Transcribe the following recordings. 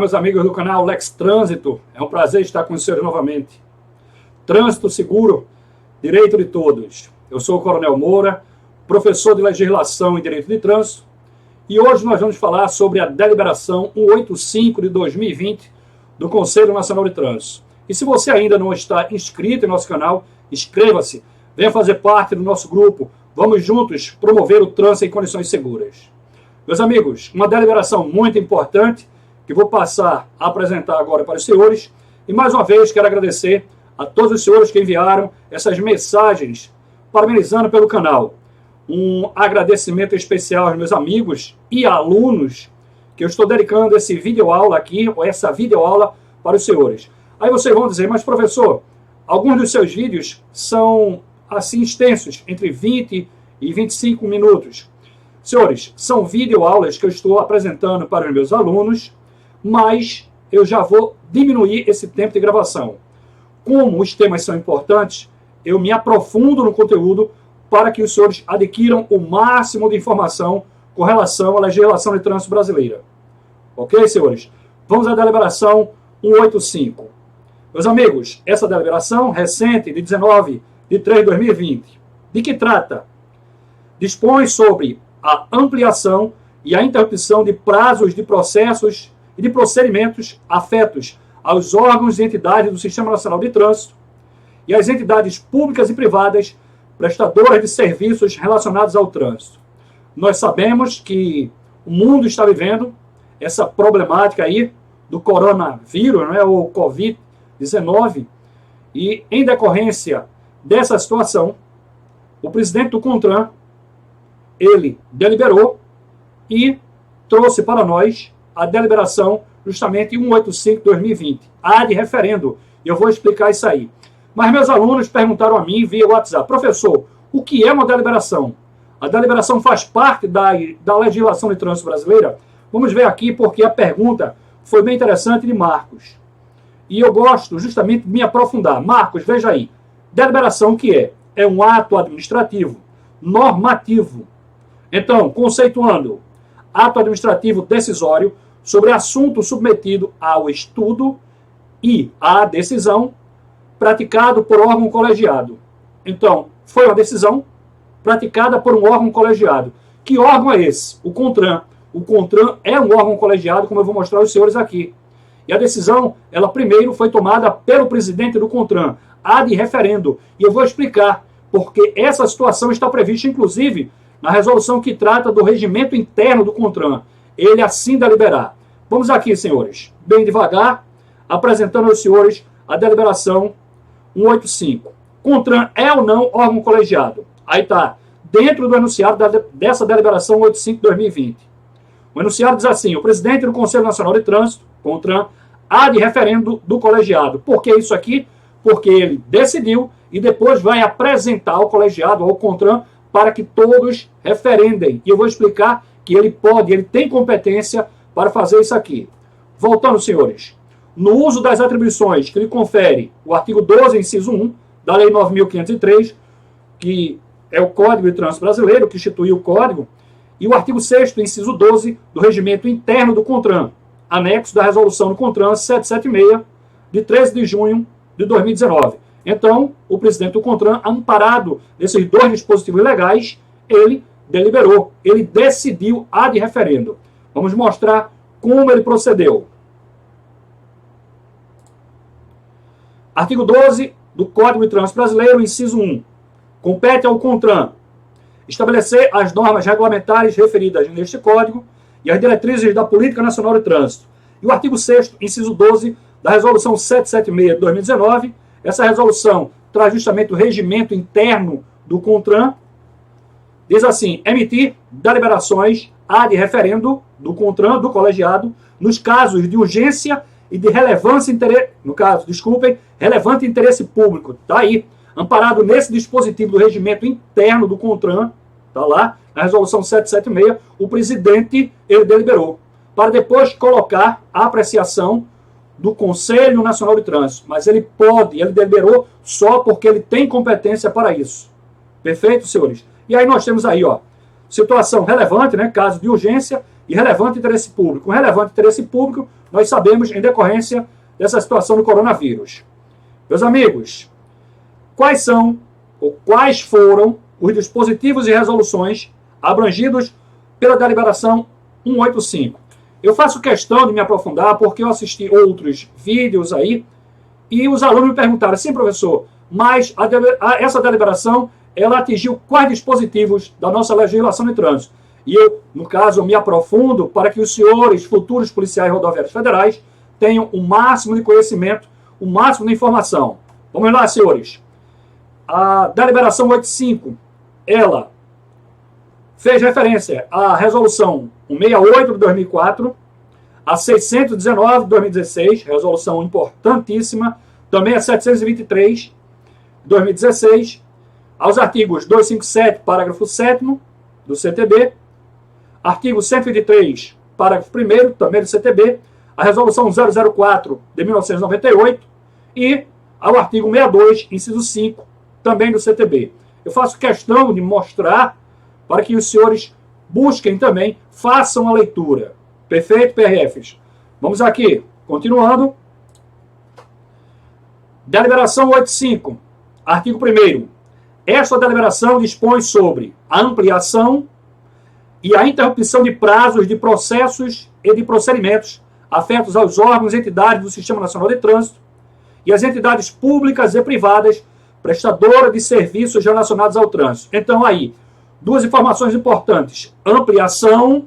meus amigos do canal Lex Trânsito. É um prazer estar com os senhores novamente. Trânsito seguro, direito de todos. Eu sou o Coronel Moura, professor de Legislação em Direito de Trânsito, e hoje nós vamos falar sobre a deliberação 185 de 2020 do Conselho Nacional de Trânsito. E se você ainda não está inscrito em nosso canal, inscreva-se, venha fazer parte do nosso grupo. Vamos juntos promover o trânsito em condições seguras. Meus amigos, uma deliberação muito importante que vou passar a apresentar agora para os senhores. E mais uma vez quero agradecer a todos os senhores que enviaram essas mensagens parabenizando pelo canal. Um agradecimento especial aos meus amigos e alunos que eu estou dedicando esse videoaula aqui, ou essa videoaula para os senhores. Aí vocês vão dizer, mas professor, alguns dos seus vídeos são assim extensos, entre 20 e 25 minutos. Senhores, são videoaulas que eu estou apresentando para os meus alunos, mas eu já vou diminuir esse tempo de gravação. Como os temas são importantes, eu me aprofundo no conteúdo para que os senhores adquiram o máximo de informação com relação à legislação de trânsito brasileira. Ok, senhores? Vamos à deliberação 185. Meus amigos, essa deliberação recente de 19 de 3 de 2020, de que trata? Dispõe sobre a ampliação e a interrupção de prazos de processos e de procedimentos afetos aos órgãos e entidades do Sistema Nacional de Trânsito e às entidades públicas e privadas prestadoras de serviços relacionados ao trânsito. Nós sabemos que o mundo está vivendo essa problemática aí do coronavírus, não é, ou Covid-19, e em decorrência dessa situação, o presidente do CONTRAN, ele deliberou e trouxe para nós a deliberação justamente 185/2020, a de referendo. E eu vou explicar isso aí. Mas meus alunos perguntaram a mim via WhatsApp, professor, o que é uma deliberação? A deliberação faz parte da legislação de trânsito brasileira? Vamos ver aqui porque a pergunta foi bem interessante de Marcos. E eu gosto justamente de me aprofundar. Marcos, veja aí. Deliberação o que é? É um ato administrativo, normativo. Então, conceituando, ato administrativo decisório sobre assunto submetido ao estudo e à decisão praticado por órgão colegiado. Então, foi uma decisão praticada por um órgão colegiado. Que órgão é esse? O CONTRAN. O CONTRAN é um órgão colegiado, como eu vou mostrar aos senhores aqui. E a decisão, ela primeiro foi tomada pelo presidente do CONTRAN, a de referendo. E eu vou explicar, porque essa situação está prevista, inclusive, na resolução que trata do regimento interno do CONTRAN. Ele assim deliberar. Vamos aqui, senhores, bem devagar, apresentando aos senhores a deliberação 185. CONTRAN é ou não órgão colegiado? Aí está, dentro do enunciado dessa deliberação 185/2020. O enunciado diz assim, o presidente do Conselho Nacional de Trânsito, CONTRAN, há de referendo do colegiado. Por que isso aqui? Porque ele decidiu e depois vai apresentar ao colegiado, ao CONTRAN, para que todos referendem. E eu vou explicar que ele pode, ele tem competência para fazer isso aqui. Voltando, senhores. No uso das atribuições que lhe confere o artigo 12, inciso 1, da Lei 9.503, que é o Código de Trânsito Brasileiro, que instituiu o Código, e o artigo 6º, inciso 12, do Regimento Interno do CONTRAN, anexo da Resolução do CONTRAN 776, de 13 de junho de 2019. Então, o presidente do CONTRAN, amparado nesses dois dispositivos legais, ele deliberou, ele decidiu a de referendo. Vamos mostrar como ele procedeu. Artigo 12 do Código de Trânsito Brasileiro, inciso 1. Compete ao CONTRAN estabelecer as normas regulamentares referidas neste Código e as diretrizes da Política Nacional de Trânsito. E o artigo 6º, inciso 12, da Resolução 776 de 2019, essa resolução traz justamente o regimento interno do CONTRAN, diz assim, emitir deliberações a de referendo do CONTRAN, do colegiado, nos casos de urgência e de relevância, relevante interesse público. Está aí, amparado nesse dispositivo do regimento interno do CONTRAN, está lá, na resolução 776, o presidente, ele deliberou, para depois colocar a apreciação do Conselho Nacional de Trânsito. Mas ele pode, ele deliberou só porque ele tem competência para isso. Perfeito, senhores? E aí nós temos aí, ó, situação relevante, né, caso de urgência e relevante interesse público. Com relevante interesse público, nós sabemos em decorrência dessa situação do coronavírus. Meus amigos, quais são ou quais foram os dispositivos e resoluções abrangidos pela deliberação 185? Eu faço questão de me aprofundar porque eu assisti outros vídeos aí e os alunos me perguntaram, sim, professor, mas essa deliberação, ela atingiu quais dispositivos da nossa legislação de trânsito? E eu, no caso, me aprofundo para que os senhores futuros policiais rodoviários federais tenham o máximo de conhecimento, o máximo de informação. Vamos lá, senhores. A deliberação 85, ela fez referência à resolução 168 de 2004, a 619 de 2016, resolução importantíssima, também a 723 de 2016, aos artigos 257, parágrafo 7º do CTB, artigo 123, parágrafo 1º, também do CTB, a resolução 004 de 1998 e ao artigo 62, inciso 5, também do CTB. Eu faço questão de mostrar para que os senhores busquem também, façam a leitura. Perfeito, PRFs? Vamos aqui, continuando. Deliberação 85, artigo 1º. Esta deliberação dispõe sobre a ampliação e a interrupção de prazos de processos e de procedimentos afetos aos órgãos e entidades do Sistema Nacional de Trânsito e as entidades públicas e privadas prestadoras de serviços relacionados ao trânsito. Então, aí, duas informações importantes: ampliação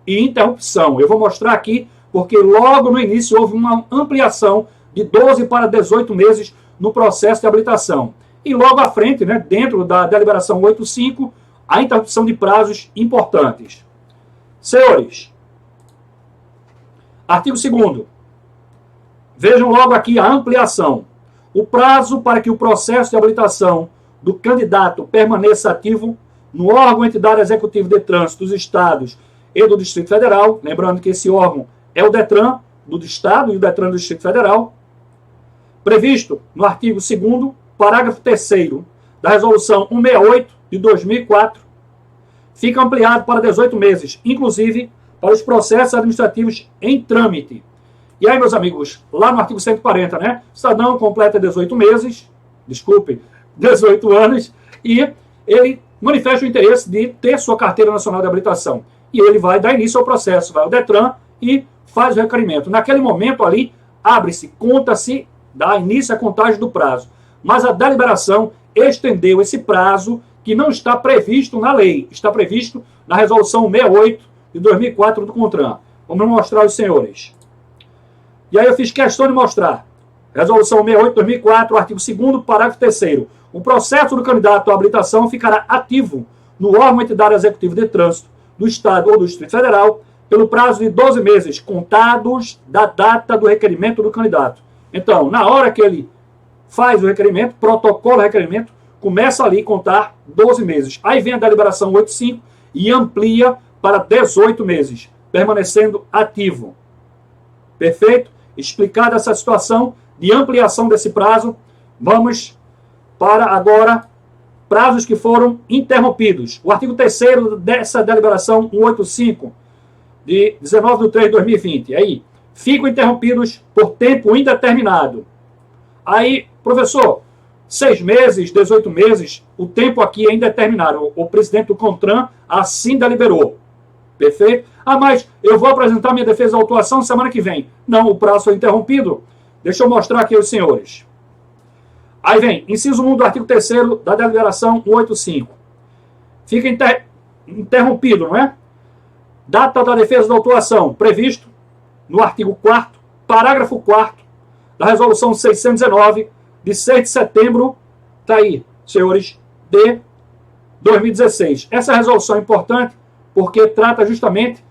e interrupção. Eu vou mostrar aqui, porque logo no início houve uma ampliação de 12 para 18 meses no processo de habilitação. E logo à frente, né, dentro da deliberação 85, a interrupção de prazos importantes. Senhores, artigo 2º. Vejam logo aqui a ampliação. O prazo para que o processo de habilitação do candidato permaneça ativo no órgão ou entidade executiva de trânsito dos estados e do Distrito Federal, lembrando que esse órgão é o DETRAN do Estado e o DETRAN do Distrito Federal, previsto no artigo 2º, parágrafo 3º da Resolução 168 de 2004, fica ampliado para 18 meses, inclusive para os processos administrativos em trâmite. E aí, meus amigos, lá no artigo 140, né? O cidadão completa 18 meses, 18 anos, e ele manifesta o interesse de ter sua carteira nacional de habilitação. E ele vai dar início ao processo, vai ao DETRAN e faz o requerimento. Naquele momento ali, abre-se, conta-se, dá início à contagem do prazo. Mas a deliberação estendeu esse prazo que não está previsto na lei, está previsto na Resolução 168 de 2004 do CONTRAN. Vamos mostrar aos senhores. E aí eu fiz questão de mostrar. Resolução 168 de 2004, artigo 2º, parágrafo 3º. O processo do candidato à habilitação ficará ativo no órgão ou entidade executiva de trânsito do Estado ou do Distrito Federal pelo prazo de 12 meses, contados da data do requerimento do candidato. Então, na hora que ele faz o requerimento, protocola o requerimento, começa ali a contar 12 meses. Aí vem a deliberação 85 e amplia para 18 meses, permanecendo ativo. Perfeito? Explicada essa situação de ampliação desse prazo, vamos para agora prazos que foram interrompidos. O artigo 3º dessa deliberação 185, de 19 de 3 de 2020. Aí, ficam interrompidos por tempo indeterminado. Aí, professor, 6 meses, 18 meses, o tempo aqui é indeterminado. O presidente do CONTRAN assim deliberou. Perfeito? Ah, mas eu vou apresentar minha defesa de autuação semana que vem. Não, o prazo foi interrompido. Deixa eu mostrar aqui aos senhores. Aí vem, inciso 1 do artigo 3º da deliberação 185. Fica interrompido, não é? Data da defesa da autuação, previsto no artigo 4º, parágrafo 4º da Resolução 619, de 6 de setembro, está aí, senhores, de 2016. Essa resolução é importante porque trata justamente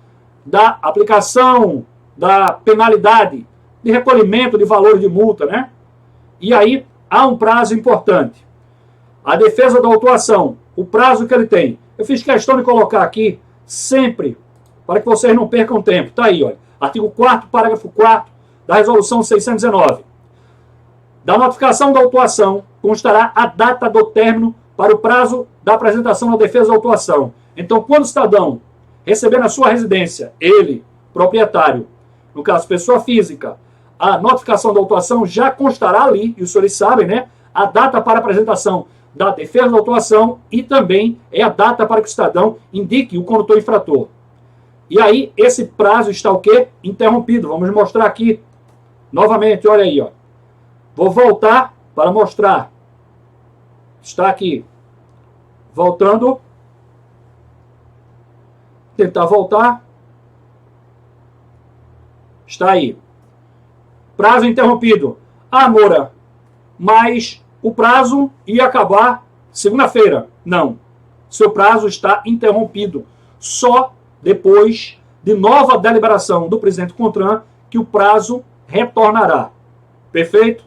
da aplicação da penalidade de recolhimento de valores de multa, né? E aí há um prazo importante. A defesa da autuação, o prazo que ele tem. Eu fiz questão de colocar aqui sempre, para que vocês não percam tempo. Está aí, olha. Artigo 4º, parágrafo 4º da Resolução 619. Da notificação da autuação constará a data do término para o prazo da apresentação da defesa da autuação. Então, quando o cidadão receber na sua residência, ele, proprietário, no caso pessoa física, a notificação da autuação já constará ali, e os senhores sabem, né? A data para apresentação da defesa da autuação e também é a data para que o cidadão indique o condutor infrator. E aí, esse prazo está o quê? Interrompido. Vamos mostrar aqui novamente, olha aí, ó. Vou voltar para mostrar. Está aqui. Voltando. Tentar voltar. Está aí. Prazo interrompido. Ah, Moura, mas o prazo ia acabar segunda-feira. Não. Seu prazo está interrompido. Só depois de nova deliberação do presidente CONTRAN que o prazo retornará. Perfeito?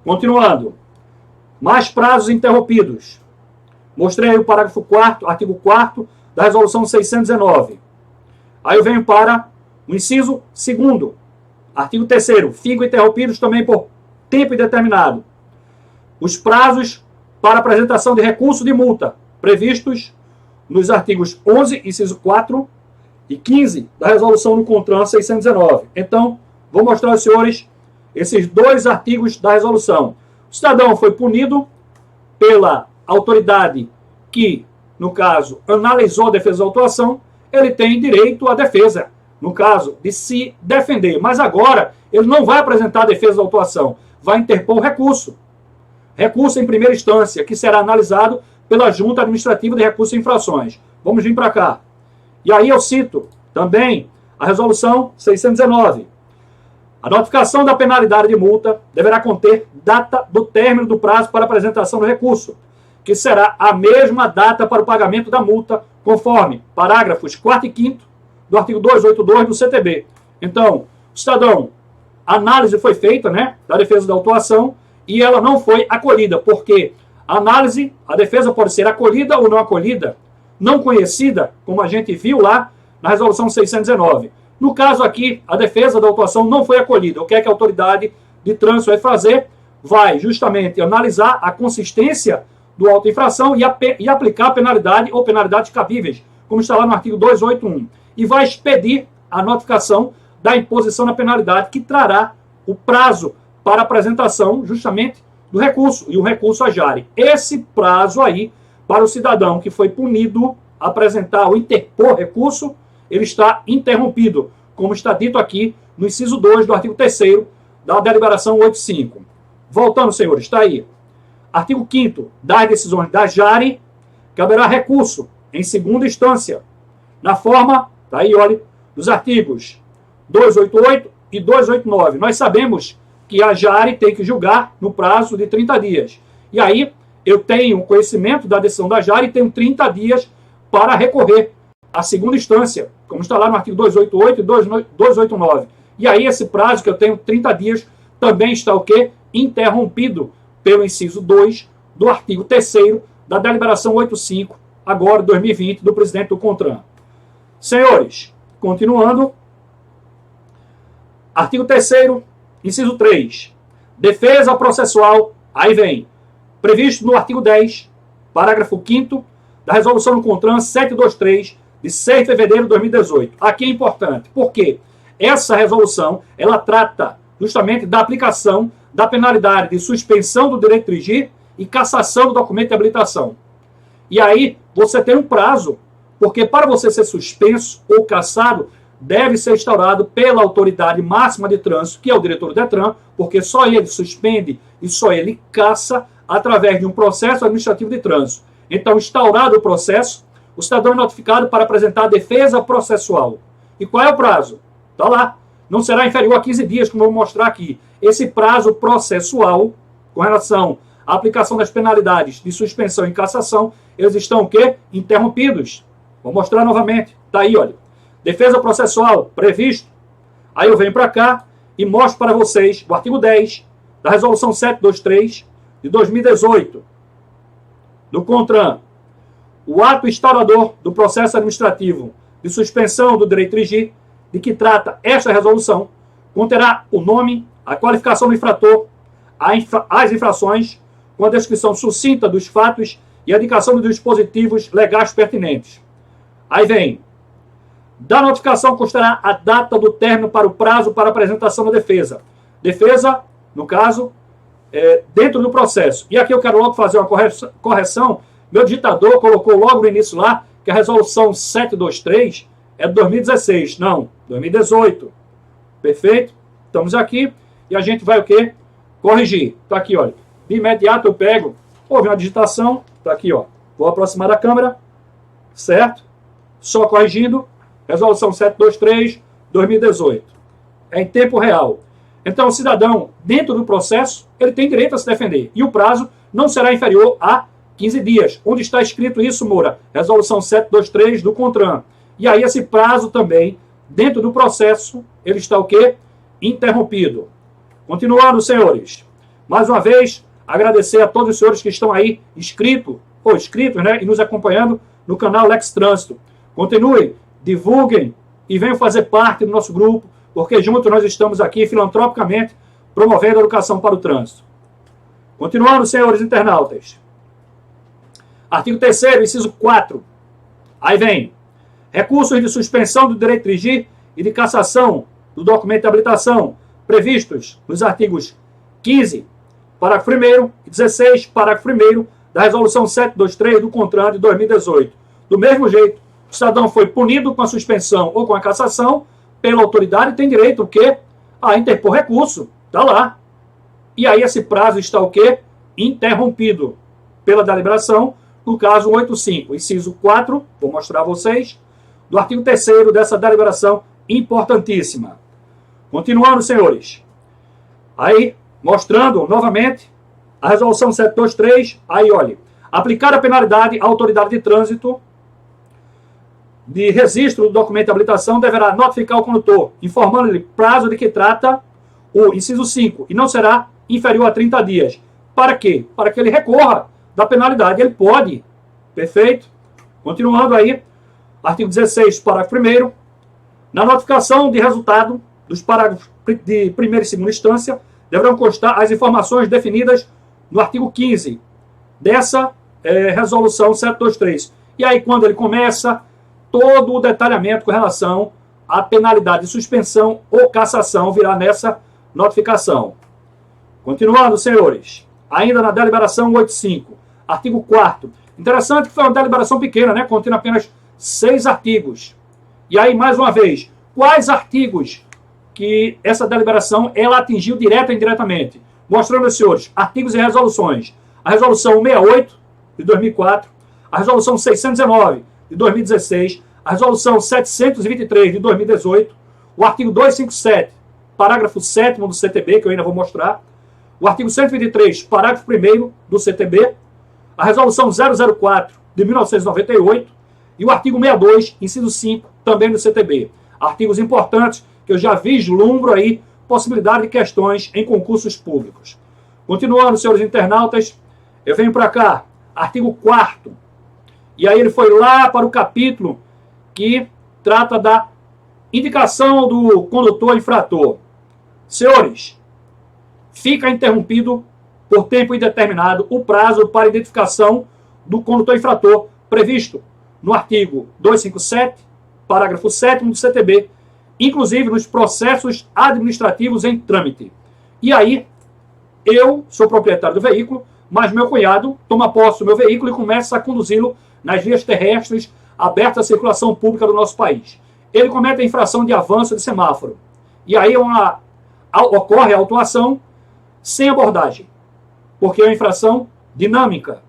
Continuando. Mais prazos interrompidos. Mostrei aí o parágrafo 4º, artigo 4º da resolução 619. Aí eu venho para o inciso 2º. Artigo 3º, ficam interrompidos também por tempo indeterminado os prazos para apresentação de recurso de multa previstos nos artigos 11, inciso 4 e 15 da resolução no CONTRAN 619. Então, vou mostrar aos senhores esses dois artigos da resolução. O cidadão foi punido pela autoridade que, no caso, analisou a defesa da autuação, ele tem direito à defesa, no caso, de se defender. Mas agora, ele não vai apresentar a defesa da autuação, vai interpor o recurso. Recurso em primeira instância, que será analisado pela Junta Administrativa de Recursos e Infrações. Vamos vir para cá. E aí eu cito também a resolução 619. A notificação da penalidade de multa deverá conter data do término do prazo para apresentação do recurso, que será a mesma data para o pagamento da multa, conforme parágrafos 4º e 5º do artigo 282 do CTB. Então, cidadão, a análise foi feita, né, da defesa da autuação e ela não foi acolhida, porque a análise, a defesa pode ser acolhida ou não acolhida, não conhecida, como a gente viu lá na resolução 619. No caso aqui, a defesa da autuação não foi acolhida. O que é que a autoridade de trânsito vai fazer? Vai justamente analisar a consistência do auto infração e aplicar a penalidade ou penalidades cabíveis, como está lá no artigo 281. E vai expedir a notificação da imposição da penalidade, que trará o prazo para apresentação justamente do recurso, e o recurso a jare. Esse prazo aí, para o cidadão que foi punido apresentar ou interpor recurso, ele está interrompido, como está dito aqui no inciso 2 do artigo 3º da deliberação 85. Voltando, senhores, está aí. Artigo 5º das decisões da jare, caberá recurso em segunda instância, na forma, está aí, olha, dos artigos 288 e 289. Nós sabemos que a jare tem que julgar no prazo de 30 dias. E aí, eu tenho conhecimento da decisão da jare e tenho 30 dias para recorrer à segunda instância, como está lá no artigo 288 e 289. E aí, esse prazo que eu tenho 30 dias também está o quê? Interrompido pelo inciso 2 do artigo 3º da deliberação 85, agora 2020, do presidente do CONTRAN. Senhores, continuando, artigo 3º, inciso 3, defesa processual, aí vem, previsto no artigo 10, parágrafo 5º da resolução do CONTRAN 723, de 6 de fevereiro de 2018. Aqui é importante, porque essa resolução, ela trata justamente da aplicação da penalidade de suspensão do direito de dirigir e cassação do documento de habilitação. E aí, você tem um prazo, porque para você ser suspenso ou cassado, deve ser instaurado pela autoridade máxima de trânsito, que é o diretor do DETRAN, porque só ele suspende e só ele cassa através de um processo administrativo de trânsito. Então, instaurado o processo, o cidadão é notificado para apresentar a defesa processual. E qual é o prazo? Está lá. Não será inferior a 15 dias, como eu vou mostrar aqui. Esse prazo processual, com relação à aplicação das penalidades de suspensão e cassação, eles estão o quê? Interrompidos. Vou mostrar novamente. Está aí, olha. Defesa processual previsto. Aí eu venho para cá e mostro para vocês o artigo 10 da resolução 723 de 2018 do CONTRAN. O ato instaurador do processo administrativo de suspensão do direito de dirigir, de que trata esta resolução, conterá o nome, a qualificação do infrator, as infrações, com a descrição sucinta dos fatos e a indicação dos dispositivos legais pertinentes. Aí vem Da notificação constará a data do término para o prazo para apresentação da defesa. Defesa, no caso, dentro do processo. E aqui eu quero logo fazer uma correção. Meu digitador colocou logo no início lá que a resolução 723 é de 2016. Não, 2018. Perfeito? Estamos aqui e a gente vai o quê? Corrigir. Está aqui, olha. De imediato eu pego, houve uma digitação, está aqui, ó. Vou aproximar da câmera, certo? Só corrigindo, resolução 723, 2018. É em tempo real. Então, o cidadão, dentro do processo, ele tem direito a se defender. E o prazo não será inferior a 15 dias. Onde está escrito isso, Moura? Resolução 723 do CONTRAN. E aí, esse prazo também, dentro do processo, ele está o quê? Interrompido. Continuando, senhores. Mais uma vez, agradecer a todos os senhores que estão aí inscritos, né, e nos acompanhando no canal Lex Trânsito. Continuem, divulguem e venham fazer parte do nosso grupo, porque juntos nós estamos aqui filantropicamente promovendo a educação para o trânsito. Continuando, senhores internautas. Artigo 3º, inciso 4. Aí vem. Recursos de suspensão do direito de dirigir e de cassação do documento de habilitação previstos nos artigos 15, parágrafo 1º e 16, parágrafo 1º da Resolução 723 do CONTRAN de 2018. Do mesmo jeito, o cidadão foi punido com a suspensão ou com a cassação pela autoridade, tem direito o quê? A interpor recurso. Está lá. E aí esse prazo está o quê? Interrompido pela deliberação, no caso 85, inciso 4, vou mostrar a vocês, do artigo 3º dessa deliberação importantíssima. Continuando, senhores. Aí, mostrando novamente a resolução 723, aí, olha, aplicar a penalidade à autoridade de trânsito de registro do documento de habilitação deverá notificar o condutor, informando-lhe prazo de que trata o inciso 5, e não será inferior a 30 dias. Para quê? Para que ele recorra da penalidade. Ele pode. Perfeito? Continuando aí, artigo 16, parágrafo 1º, na notificação de resultado dos parágrafos de primeira e segunda instância, deverão constar as informações definidas no artigo 15 dessa resolução 723. E aí, quando ele começa, todo o detalhamento com relação à penalidade de suspensão ou cassação virá nessa notificação. Continuando, senhores, ainda na deliberação 85, artigo 4º. Interessante que foi uma deliberação pequena, né? Contém apenas 6 artigos. E aí, mais uma vez, quais artigos que essa deliberação ela atingiu direta e indiretamente? Mostrando aos senhores artigos e resoluções. A resolução 68 de 2004, a resolução 619 de 2016, a resolução 723 de 2018, o artigo 257, parágrafo 7º do CTB, que eu ainda vou mostrar, o artigo 123, parágrafo 1º do CTB, a resolução 004 de 1998 e o artigo 62, inciso 5, também do CTB. Artigos importantes que eu já vislumbro aí possibilidade de questões em concursos públicos. Continuando, senhores internautas, eu venho para cá, artigo 4º, e aí ele foi lá para o capítulo que trata da indicação do condutor infrator. Senhores, fica interrompido por tempo indeterminado o prazo para identificação do condutor infrator previsto no artigo 257, parágrafo 7º do CTB, inclusive nos processos administrativos em trâmite. E aí, eu sou proprietário do veículo, mas meu cunhado toma posse do meu veículo e começa a conduzi-lo nas vias terrestres abertas à circulação pública do nosso país. Ele comete a infração de avanço de semáforo. E aí ocorre a autuação sem abordagem, porque é uma infração dinâmica.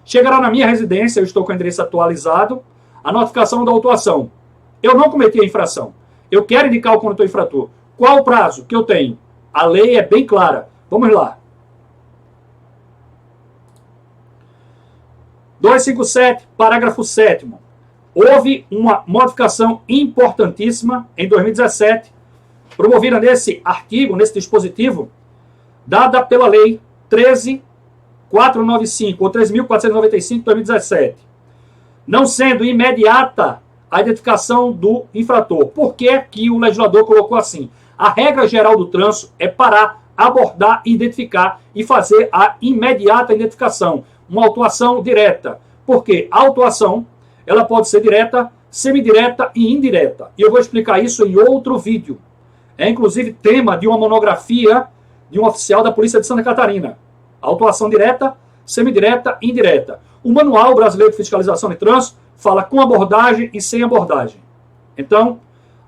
Chegará na minha residência, eu estou com o endereço atualizado, a notificação da autuação. Eu não cometi a infração. Eu quero indicar o condutor infrator. Qual o prazo que eu tenho? A lei é bem clara. Vamos lá. 257, parágrafo 7º. Houve uma modificação importantíssima em 2017, promovida nesse artigo, nesse dispositivo, dada pela Lei 13.495, ou 3.495, de 2017. Não sendo imediata a identificação do infrator. Por que que o legislador colocou assim? A regra geral do trânsito é parar, abordar, identificar e fazer a imediata identificação. Uma autuação direta. Porque a autuação ela pode ser direta semidireta e indireta. E eu vou explicar isso em outro vídeo. É inclusive tema de uma monografia de um oficial da Polícia de Santa Catarina. Autuação direta, semidireta e indireta. O Manual Brasileiro de Fiscalização de Trânsito fala com abordagem e sem abordagem. Então,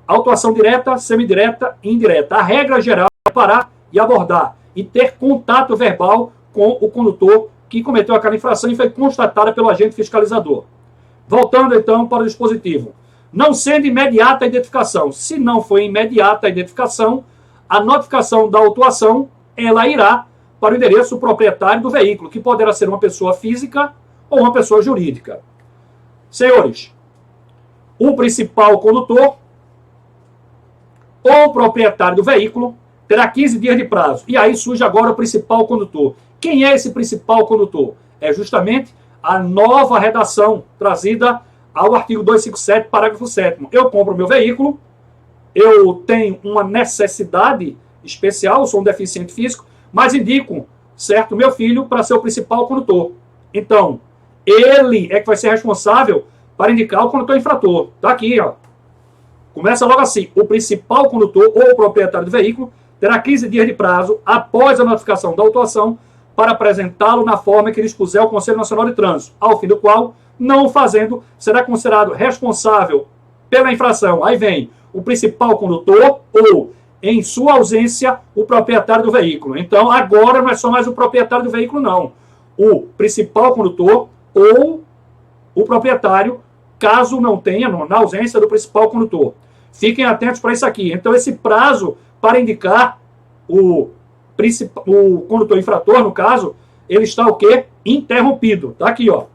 autuação direta, semidireta e indireta. A regra geral é parar e abordar e ter contato verbal com o condutor que cometeu aquela infração e foi constatada pelo agente fiscalizador. Voltando então para o dispositivo. Não sendo imediata a identificação. Se não for imediata a identificação, a notificação da autuação, ela irá para o endereço proprietário do veículo, que poderá ser uma pessoa física ou uma pessoa jurídica. Senhores, o principal condutor ou proprietário do veículo terá 15 dias de prazo. E aí surge agora o principal condutor. Quem é esse principal condutor? É justamente a nova redação trazida ao artigo 257, parágrafo 7º. Eu compro meu veículo, eu tenho uma necessidade especial, sou um deficiente físico, mas indico, certo, meu filho para ser o principal condutor. Então, ele é que vai ser responsável para indicar o condutor infrator. Tá aqui, ó. Começa logo assim. O principal condutor ou o proprietário do veículo terá 15 dias de prazo após a notificação da autuação para apresentá-lo na forma que dispuser o Conselho Nacional de Trânsito, ao fim do qual, não o fazendo, será considerado responsável pela infração. Aí vem o principal condutor ou, em sua ausência, o proprietário do veículo. Então, agora não é só mais o proprietário do veículo, não. O principal condutor ou o proprietário, caso não tenha, na ausência do principal condutor. Fiquem atentos para isso aqui. Então, esse prazo para indicar o condutor infrator, no caso, ele está o quê? Interrompido. Tá aqui, ó.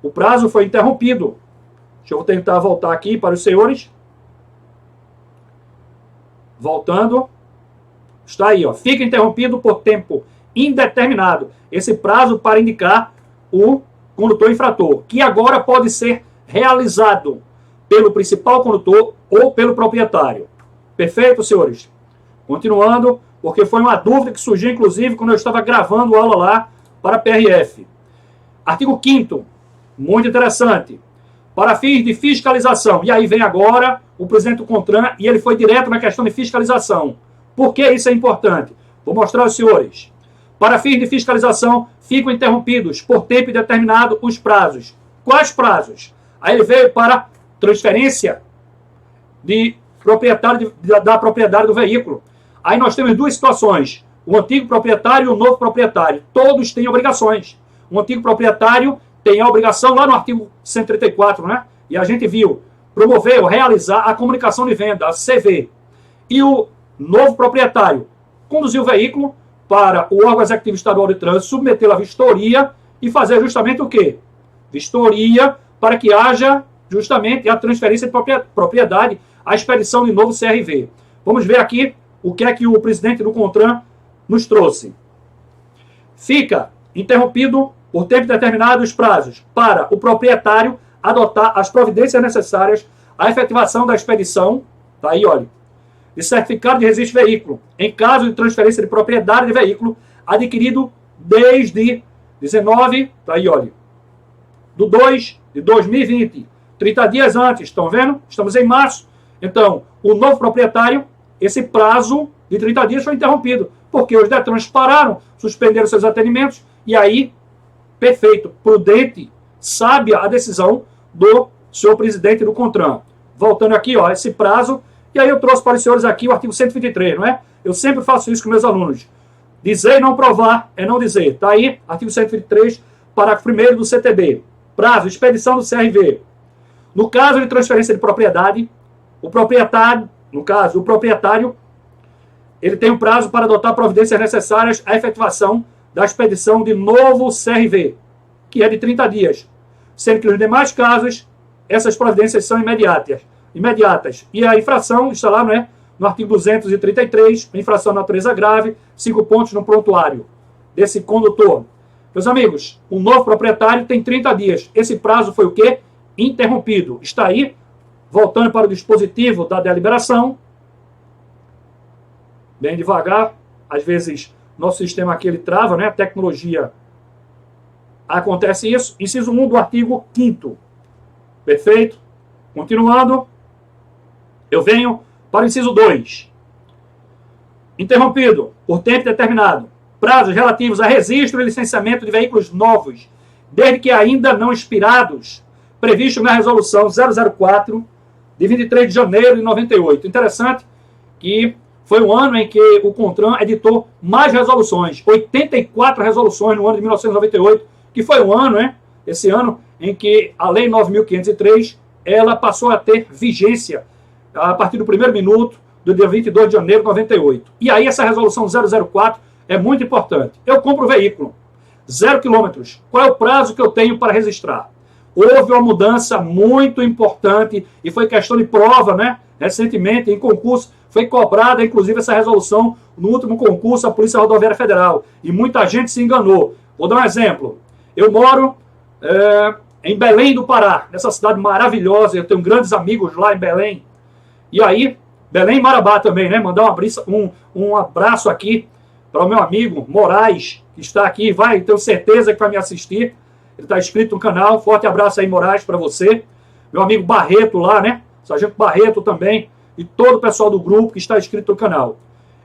O prazo foi interrompido. Deixa eu tentar voltar aqui para os senhores. Voltando. Está aí, ó. Fica interrompido por tempo indeterminado. Esse prazo para indicar o condutor infrator, que agora pode ser realizado pelo principal condutor ou pelo proprietário. Perfeito, senhores? Continuando, porque foi uma dúvida que surgiu, inclusive, quando eu estava gravando aula lá para a PRF. Artigo 5º, muito interessante. Para fins de fiscalização. E aí vem agora o presidente do CONTRAN e ele foi direto na questão de fiscalização. Por que isso é importante? Vou mostrar aos senhores. Para fins de fiscalização, ficam interrompidos por tempo determinado os prazos. Quais prazos? Aí ele veio para transferência de proprietário da propriedade do veículo. Aí nós temos duas situações. O antigo proprietário e o novo proprietário. Todos têm obrigações. O antigo proprietário tem a obrigação lá no artigo 134, né? E a gente viu, promover ou realizar a comunicação de venda, a CV. E o novo proprietário conduzir o veículo para o órgão executivo estadual de trânsito, submetê-lo à vistoria e fazer justamente o quê? Vistoria para que haja justamente a transferência de propriedade, a expedição de novo CRV. Vamos ver aqui o que é que o presidente do CONTRAN nos trouxe. Fica interrompido por tempo determinado os prazos para o proprietário adotar as providências necessárias à efetivação da expedição, tá aí, olha, de certificado de registro de veículo, em caso de transferência de propriedade de veículo adquirido desde 19, tá aí, olha, do 2 de 2020, 30 dias antes, estão vendo? Estamos em março. Então, o novo proprietário, esse prazo de 30 dias foi interrompido, porque os Detrans pararam, suspenderam seus atendimentos, e aí, perfeito, prudente, sábia a decisão do senhor presidente do CONTRAN. Voltando aqui, ó, esse prazo, e aí eu trouxe para os senhores aqui o artigo 123, não é? Eu sempre faço isso com meus alunos. Dizer e não provar é não dizer. Está aí, artigo 123, parágrafo 1º do CTB. Prazo, expedição do CRV. No caso de transferência de propriedade, o proprietário, no caso, o proprietário, ele tem um prazo para adotar providências necessárias à efetivação da expedição de novo CRV, que é de 30 dias. Sendo que nos demais casos, essas providências são imediatas. E a infração está lá, não é? No artigo 233, infração de natureza grave, 5 pontos no prontuário desse condutor. Meus amigos, o novo proprietário tem 30 dias. Esse prazo foi o quê? Interrompido. Está aí, voltando para o dispositivo da deliberação. Bem devagar. Às vezes, nosso sistema aqui ele trava, né? A tecnologia. Acontece isso. Inciso 1 do artigo 5º. Perfeito? Continuando, eu venho para o inciso 2. Interrompido por tempo determinado. Prazos relativos a registro e licenciamento de veículos novos, desde que ainda não expirados, previsto na resolução 004 de 23 de janeiro de 98. Interessante que foi o ano em que o CONTRAN editou mais resoluções, 84 resoluções no ano de 1998, que foi o ano, né, esse ano, em que a Lei 9.503, ela passou a ter vigência a partir do primeiro minuto do dia 22 de janeiro de 98. E aí essa resolução 004 é muito importante. Eu compro o veículo, 0 quilômetros. Qual é o prazo que eu tenho para registrar? Houve uma mudança muito importante e foi questão de prova, né? Recentemente, em concurso, foi cobrada, inclusive, essa resolução no último concurso da Polícia Rodoviária Federal. E muita gente se enganou. Vou dar um exemplo. Eu moro em Belém do Pará, nessa cidade maravilhosa. Eu tenho grandes amigos lá em Belém. E aí, Belém e Marabá também, né? Mandar um abraço aqui para o meu amigo Moraes, que está aqui. Tenho certeza que vai me assistir. Ele está inscrito no canal. Forte abraço aí, Moraes, para você. Meu amigo Barreto lá, né? Sargento Barreto também. E todo o pessoal do grupo que está inscrito no canal.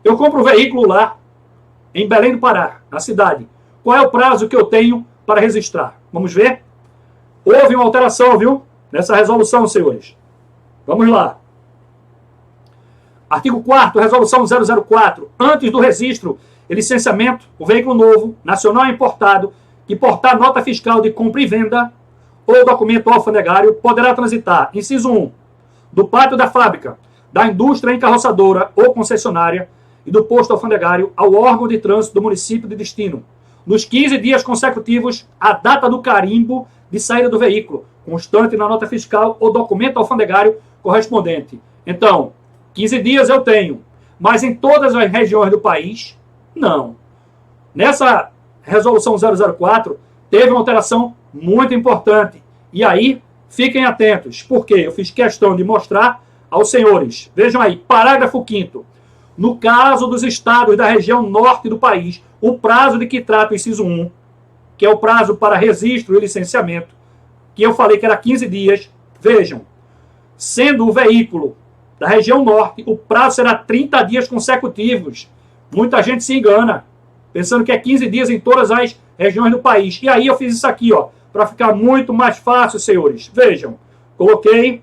Eu compro um veículo lá, em Belém do Pará, na cidade. Qual é o prazo que eu tenho para registrar? Vamos ver? Houve uma alteração, viu? Nessa resolução, senhores. Vamos lá. Artigo 4º, resolução 004. Antes do registro e licenciamento, o veículo novo, nacional importado, que portar nota fiscal de compra e venda ou documento alfandegário, poderá transitar, inciso 1, do pátio da fábrica, da indústria encarroçadora ou concessionária e do posto alfandegário ao órgão de trânsito do município de destino, nos 15 dias consecutivos à data do carimbo de saída do veículo, constante na nota fiscal ou documento alfandegário correspondente. Então, 15 dias eu tenho, mas em todas as regiões do país, não. Nessa resolução 004, teve uma alteração muito importante. E aí, fiquem atentos, porque eu fiz questão de mostrar aos senhores. Vejam aí, parágrafo 5º. No caso dos estados da região norte do país, o prazo de que trata o inciso 1, que é o prazo para registro e licenciamento, que eu falei que era 15 dias, vejam, sendo o veículo da região norte, o prazo será 30 dias consecutivos. Muita gente se engana, pensando que é 15 dias em todas as regiões do país. E aí eu fiz isso aqui, ó, para ficar muito mais fácil, senhores. Vejam, coloquei,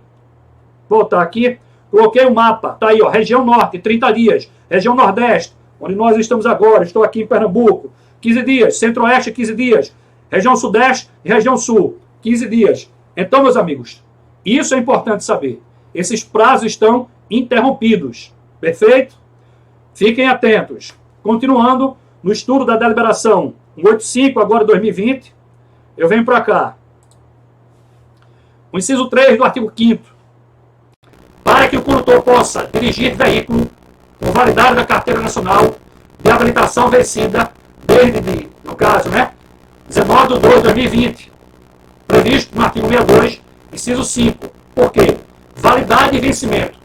voltar aqui, coloquei o mapa, tá aí, ó, região norte, 30 dias, região nordeste, onde nós estamos agora, estou aqui em Pernambuco, 15 dias, centro-oeste, 15 dias, região sudeste e região sul, 15 dias. Então, meus amigos, isso é importante saber. Esses prazos estão interrompidos, perfeito? Fiquem atentos. Continuando, no estudo da deliberação 185, agora 2020, eu venho para cá. O inciso 3 do artigo 5º. Para que o condutor possa dirigir veículo com validade da carteira nacional de habilitação vencida desde, no caso, né, 19 de 2 de 2020, previsto no artigo 62, inciso 5. Por quê? Validade e vencimento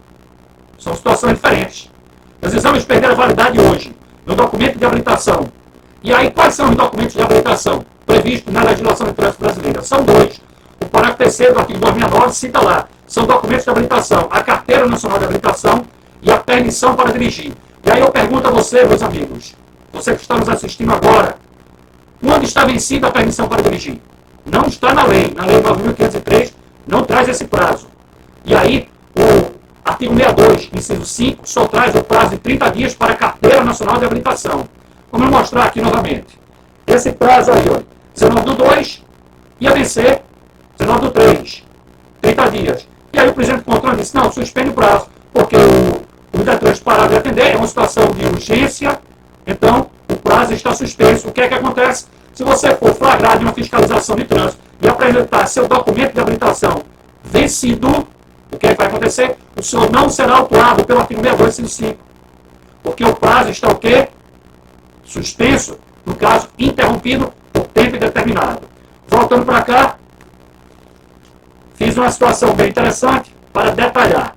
são situações diferentes. Nós precisamos perder a validade hoje no documento de habilitação. E aí, quais são os documentos de habilitação previstos na legislação de trânsito brasileira? São dois. O parágrafo 3º do artigo 269 cita lá. São documentos de habilitação, a Carteira Nacional de Habilitação e a permissão para dirigir. E aí eu pergunto a você, meus amigos, você que está nos assistindo agora, quando está vencida a permissão para dirigir? Não está na lei 9.503, não traz esse prazo. E aí, o artigo 62, inciso 5, só traz o prazo de 30 dias para a Carteira Nacional de Habilitação. Vamos mostrar aqui novamente. Esse prazo aí, ó, 19 do 2, ia vencer 19 do 3, 30 dias. E aí o presidente do CONTRAN disse, não, suspende o prazo, porque o Detran parou de atender, é uma situação de urgência, então o prazo está suspenso. O que é que acontece? Se você for flagrado em uma fiscalização de trânsito e apresentar seu documento de habilitação vencido, o que é que vai acontecer? O senhor não será autuado pelo artigo 62, inciso 5. Porque o prazo está o quê? Suspenso, no caso, interrompido por tempo indeterminado. Voltando para cá, fiz uma situação bem interessante para detalhar.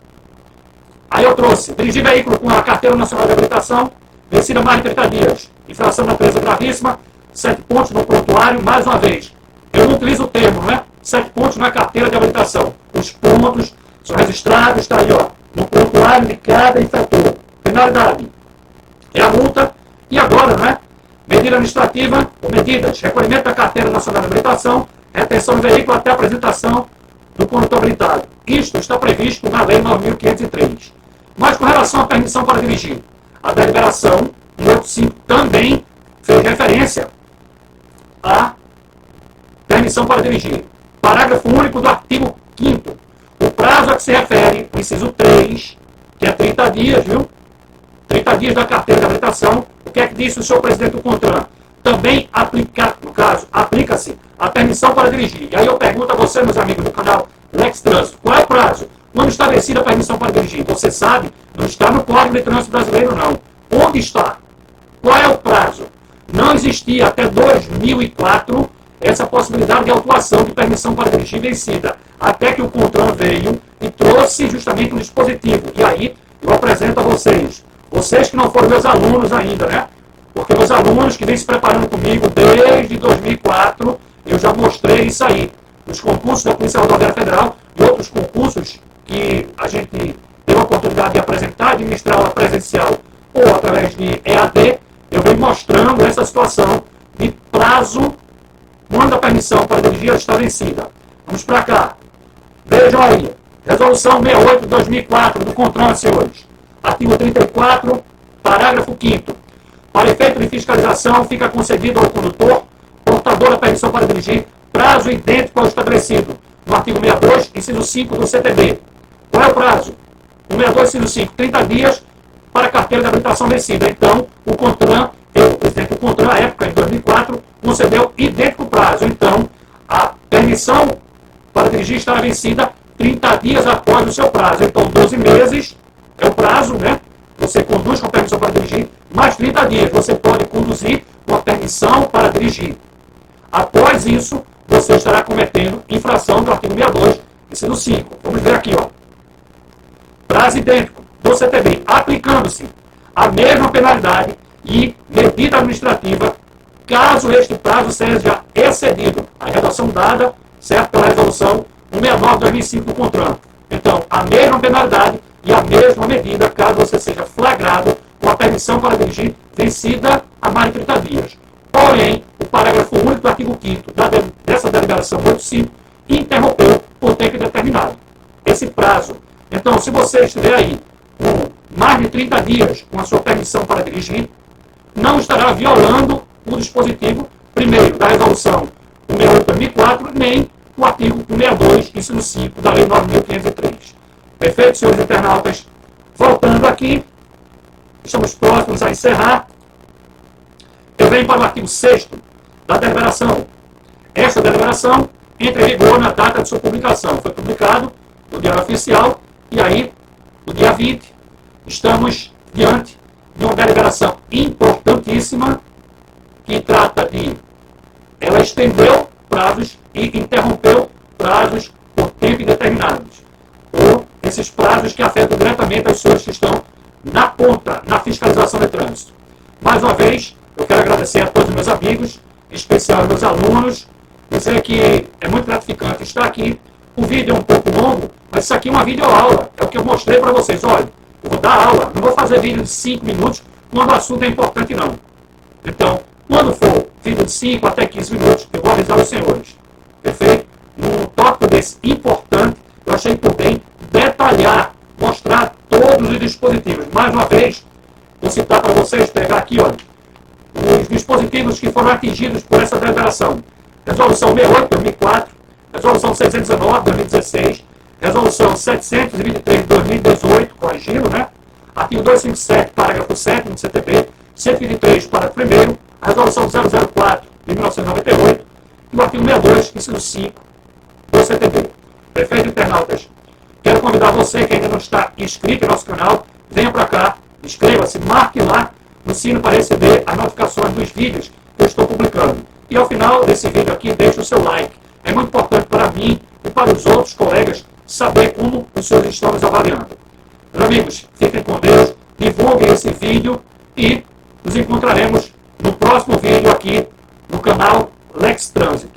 Aí eu trouxe, dirigir veículo com a Carteira Nacional de Habilitação, vencida mais de 30 dias. Infração da natureza gravíssima, 7 pontos no prontuário, mais uma vez. Eu não utilizo o termo, né? 7 pontos na carteira de habilitação. Os pontos são registrados, está aí, ó, no prontuário de cada infrator. Penalidade é a multa. E agora, né? Medida administrativa ou medidas, recolhimento da carteira nacional de habilitação, retenção do veículo até a apresentação do condutor habilitado. Isto está previsto na Lei 9.503. Mas com relação à permissão para dirigir, a deliberação 185 também fez referência à permissão para dirigir. Parágrafo único do artigo 5º. O prazo a que se refere, o inciso 3, que é 30 dias, viu? 30 dias da carteira de habilitação. O que é que disse o senhor presidente do CONTRAN? Também no caso, aplica-se a permissão para dirigir. E aí eu pergunto a você, meus amigos do canal Lex Trânsito, qual é o prazo? Quando estabelecida a permissão para dirigir? Você sabe, não está no Código de Trânsito Brasileiro, não. Onde está? Qual é o prazo? Não existia até 2004 essa possibilidade de autuação de permissão para dirigir vencida, até que o CONTRAN veio e trouxe justamente um dispositivo. E aí eu apresento a vocês que não foram meus alunos ainda, né? Porque meus alunos que vêm se preparando comigo desde 2004, eu já mostrei isso aí. Os concursos da Polícia Rodoviária Federal e outros concursos que a gente teve a oportunidade de apresentar, de ministrar aula presencial ou através de EAD, eu venho mostrando essa situação de prazo quando a permissão para dirigir está vencida. Vamos para cá. Vejam aí. Resolução 68 de 2004 do CONTRAN, senhores. Artigo 34, parágrafo 5º. Para efeito de fiscalização, fica concedido ao condutor, portador da permissão para dirigir, prazo idêntico ao estabelecido no artigo 62, inciso 5 do CTB. Qual é o prazo? O 62, inciso 5, 30 dias para a carteira de habilitação vencida. Então, o CONTRAN, o presidente do CONTRAN, à época, em 2004, concedeu idêntico prazo. Então, a permissão para dirigir estará vencida 30 dias após o seu prazo. Então, 12 meses é o prazo, né? Você conduz com a permissão para dirigir, mais 30 dias você pode conduzir com a permissão para dirigir. Após isso, você estará cometendo infração do artigo 62, inciso 5. Vamos ver aqui, ó. Prazo idêntico do CTB, aplicando-se a mesma penalidade e medida administrativa, caso este prazo seja excedido. A redação dada, certo, pela resolução 169/2005 do CONTRAN. Então, a mesma penalidade e a mesma medida, caso você seja flagrado com a permissão para dirigir vencida há mais de 30 dias. Porém, o parágrafo único do artigo 5º dessa deliberação 85 interrompeu por tempo indeterminado esse prazo. Então, se você estiver aí com mais de 30 dias com a sua permissão para dirigir, não estará violando o dispositivo, primeiro, da resolução 168/2004, nem o artigo 162, inciso 5, da Lei 9.503. Perfeito, senhores internautas? Voltando aqui, estamos próximos a encerrar. Eu venho para o artigo 6º da deliberação. Esta deliberação entra em vigor na data de sua publicação. Foi publicado no Diário Oficial e aí, no dia 20, estamos diante de uma deliberação importantíssima que trata de... Ela estendeu prazos e interrompeu prazos por tempo indeterminados. Ou esses prazos que afetam diretamente as pessoas que estão na ponta, na fiscalização de trânsito. Mais uma vez, eu quero agradecer a todos os meus amigos, em especial aos meus alunos, dizer que é muito gratificante estar aqui. O vídeo é um pouco longo, mas isso aqui é uma videoaula, é o que eu mostrei para vocês. Olha, eu vou dar aula, não vou fazer vídeo de 5 minutos quando o assunto é importante, não. Então, quando for vídeo de 5 até 15 minutos, eu vou avisar os senhores. Perfeito? Num tópico desse importante, eu achei por bem detalhar, mostrar todos os dispositivos. Mais uma vez, vou citar para vocês, pegar aqui, olha, os dispositivos que foram atingidos por essa deliberação. Resolução 68/2004, Resolução 619/2016, Resolução 723/2018, corrigindo, né? Artigo 257, parágrafo 7º do CTB, 123, parágrafo 1º, a Resolução 004 de 1998 e o artigo 62, inciso 5 do CTB. Prefeito internautas, quero convidar você que ainda não está inscrito em nosso canal, venha para cá, inscreva-se, marque lá no sino para receber as notificações dos vídeos que eu estou publicando. E ao final desse vídeo aqui, deixe o seu like. É muito importante para mim e para os outros colegas saber como os senhores estão nos avaliando. Meus amigos, fiquem com Deus, divulguem esse vídeo e nos encontraremos no próximo vídeo aqui no canal Lex Trânsito.